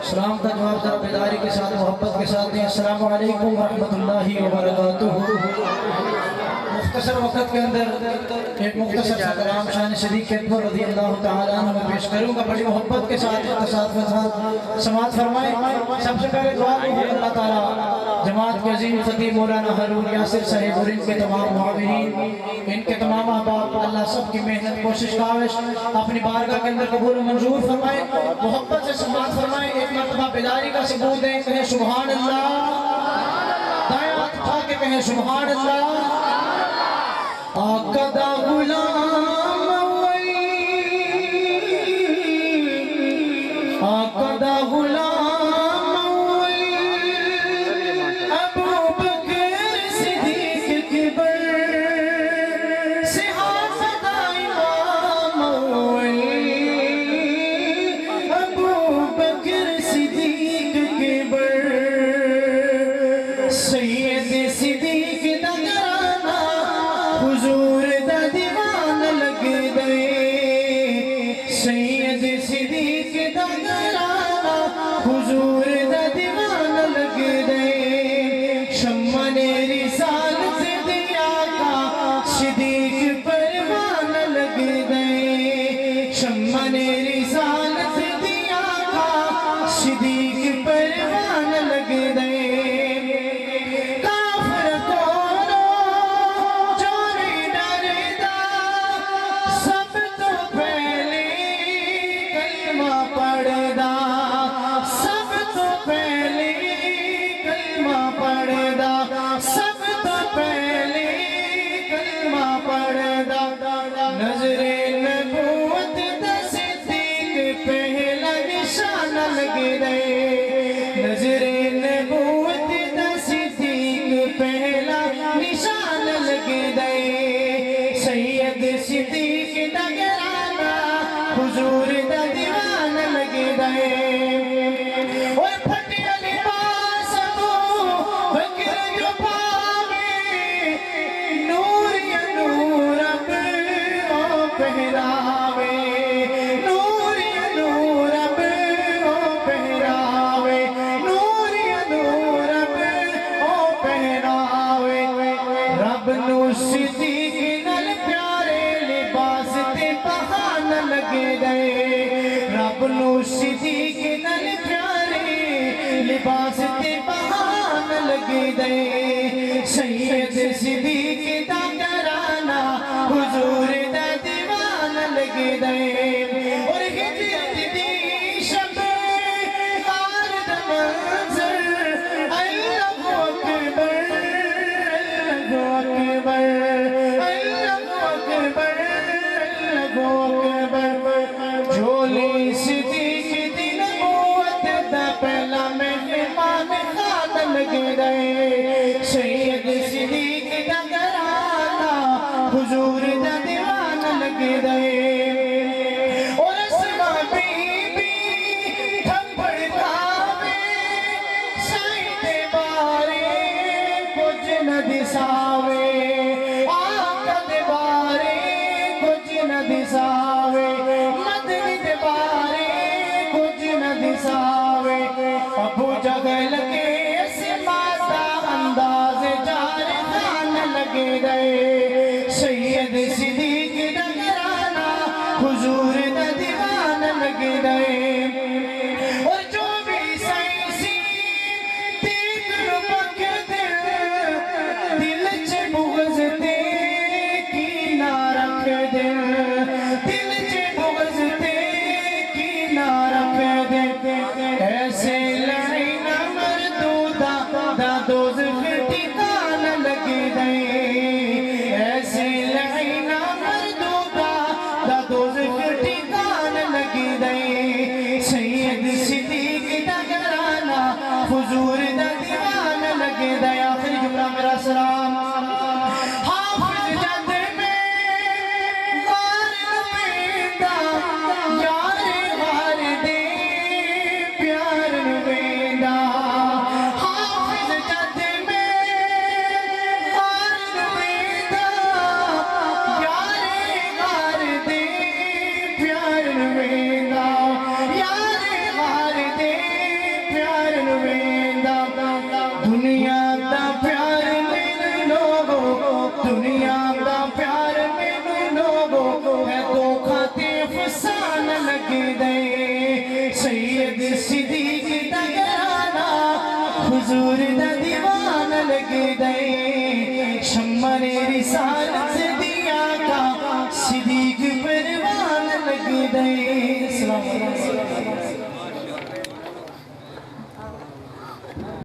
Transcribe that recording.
سلام کا جواب ذرا بیداری کے ساتھ محبت کے ساتھ دیں. السلام علیکم ورحمۃ اللہ وبرکاتہ. مختصر وقت کے اندر ایک مختصر سا کلام شان صدیق اکبر رضی اللہ تعالیٰ عنہ میں پیش کروں گا. بڑی محبت کے ساتھ اختصاص کے ساتھ سماعت فرمائیں. سب سے پہلے دعا کو اللہ تعالیٰ جماعت کے عظیم خطیب مولانا ہارون یاسر صاحب اور ان کے تمام معاونین، ان کے تمام احباب، اللہ سب کی محنت کوشش کاوش اپنی بارگاہ کے اندر قبول و منظور فرمائیں. محبت سے سماعت فرمائیں. ایک مرتبہ بیداری کا ثبوت دیں. کہیں سبحان اللہ. دائیں ہاتھ اٹھا کے کہیں سبحان اللہ. آقا دا غلام وئی، آقا دا غلام وئی، ابو بکر صدیق اکبر صحابہ دا امام وئی، ابو بکر صدیق اکبر سید صدیق دا گرانا حضور دا دیوان لگ دے. سید صدیق دا گرانا حضور دا دیوان لگ دے. شمع نے رسالت دیا کا صدیق پروان لگ دے. شمع نے رسالت دیا کا صدیق پروان لگ دے. نظر نبوت دا صدیق پہلا نشان لگ دے. نظر نبوت دا صدیق پہلا نشان لگ دے. سید صدیق دا گرانا حضور دا دیوان لگ دے. اور پھٹیا لباس ابو بکر جو پاوے، نور یا نور اب پہراوے، نور یا نور اب پہراوے، نور یا نور اب پہراوے. رب نو صدیق نال پیارے لباس تے پہان لگ دے. رب نو صدیق نال پیارے لباس تے پہان لگ دے. سید صدیق دا گرانا حضور دا دیوان لگ دے. اور ہجرت دی شب غار دا منظر، اللہ اکبر اللہ اکبر اللہ اکبر اللہ اکبر. جھولی صدیق دی نبوت دا پہلا مہمان خان لگ دے. سید صدیق دا گرانا حضور دا دیوان لگ دے. اور اسما بی بی تھپڑ کھاوے، سائیں دے بارے کچھ نہ دساوے. آقا دے بارے کچھ نہ دساوے. مدنی دے بارے کچھ نہ دساوے. ابو جہل کے اسما دا انداز جار خان لگ دے. سید صدیق دا گرانا حضور دا دیوان لگ دے. اور جو بھی سائنسی تیکر پک دل، دل چے بغض تے کی نہ رکھ دل. دل چے بغض تے کی نہ رکھ دل. ایسے لڑی نہ مردودہ دا دوزخ ٹھکان لگ دے. ایسے لڑی نہ مردودہ دا دوزخ ٹھکان لگ دے. سید صدیق دا گرانا حضور دا دیوان لگ دے. آخری جملہ میرا سلام. حافظ جد میں غار نویندہ، یار غار دے پیار نویندہ. حافظ جد میں غار نویندہ، یار غار دے پیار نویندہ. یار غار دے حضور دا دیوان لگ دے شمر رسالت دیا کا صدیق پروان لگ دے